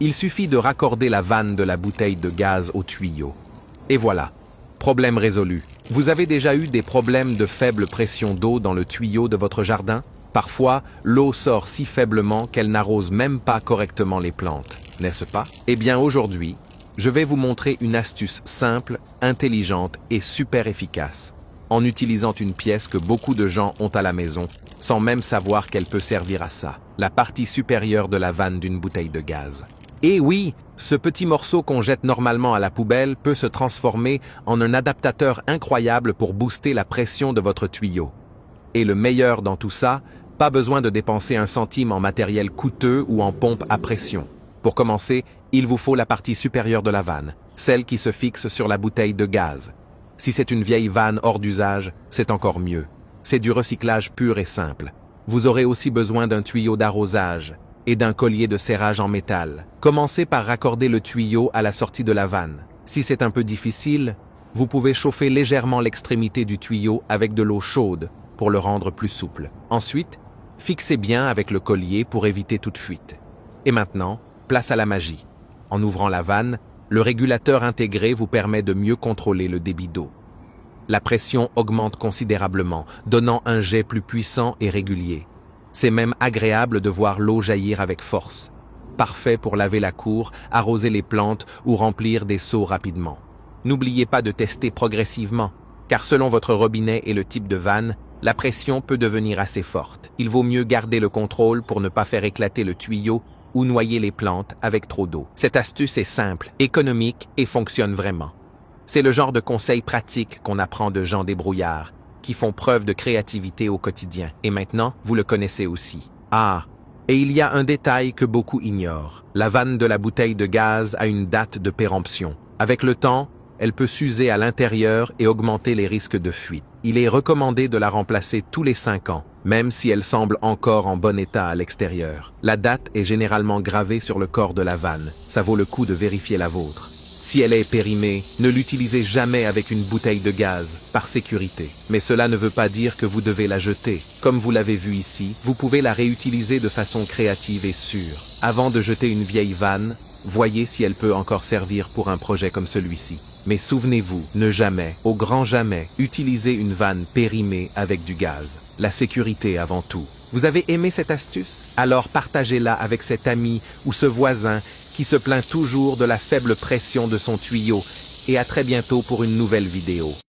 Il suffit de raccorder la vanne de la bouteille de gaz au tuyau. Et voilà, problème résolu. Vous avez déjà eu des problèmes de faible pression d'eau dans le tuyau de votre jardin? Parfois, l'eau sort si faiblement qu'elle n'arrose même pas correctement les plantes, n'est-ce pas? Eh bien aujourd'hui, je vais vous montrer une astuce simple, intelligente et super efficace, en utilisant une pièce que beaucoup de gens ont à la maison, sans même savoir qu'elle peut servir à ça, la partie supérieure de la vanne d'une bouteille de gaz. Et oui, ce petit morceau qu'on jette normalement à la poubelle peut se transformer en un adaptateur incroyable pour booster la pression de votre tuyau. Et le meilleur dans tout ça, pas besoin de dépenser un centime en matériel coûteux ou en pompe à pression. Pour commencer, il vous faut la partie supérieure de la vanne, celle qui se fixe sur la bouteille de gaz. Si c'est une vieille vanne hors d'usage, c'est encore mieux. C'est du recyclage pur et simple. Vous aurez aussi besoin d'un tuyau d'arrosage et d'un collier de serrage en métal. Commencez par raccorder le tuyau à la sortie de la vanne. Si c'est un peu difficile, vous pouvez chauffer légèrement l'extrémité du tuyau avec de l'eau chaude pour le rendre plus souple. Ensuite, fixez bien avec le collier pour éviter toute fuite. Et maintenant, place à la magie. En ouvrant la vanne, le régulateur intégré vous permet de mieux contrôler le débit d'eau. La pression augmente considérablement, donnant un jet plus puissant et régulier. C'est même agréable de voir l'eau jaillir avec force. Parfait pour laver la cour, arroser les plantes ou remplir des seaux rapidement. N'oubliez pas de tester progressivement, car selon votre robinet et le type de vanne, la pression peut devenir assez forte. Il vaut mieux garder le contrôle pour ne pas faire éclater le tuyau ou noyer les plantes avec trop d'eau. Cette astuce est simple, économique et fonctionne vraiment. C'est le genre de conseil pratique qu'on apprend de gens débrouillards, qui font preuve de créativité au quotidien. Et maintenant, vous le connaissez aussi. Ah, et il y a un détail que beaucoup ignorent. La vanne de la bouteille de gaz a une date de péremption. Avec le temps, elle peut s'user à l'intérieur et augmenter les risques de fuite. Il est recommandé de la remplacer tous les 5 ans, même si elle semble encore en bon état à l'extérieur. La date est généralement gravée sur le corps de la vanne. Ça vaut le coup de vérifier la vôtre. Si elle est périmée, ne l'utilisez jamais avec une bouteille de gaz, par sécurité. Mais cela ne veut pas dire que vous devez la jeter. Comme vous l'avez vu ici, vous pouvez la réutiliser de façon créative et sûre. Avant de jeter une vieille vanne, voyez si elle peut encore servir pour un projet comme celui-ci. Mais souvenez-vous, ne jamais, au grand jamais, utiliser une vanne périmée avec du gaz. La sécurité avant tout. Vous avez aimé cette astuce? Alors partagez-la avec cet ami ou ce voisin qui se plaint toujours de la faible pression de son tuyau. Et à très bientôt pour une nouvelle vidéo.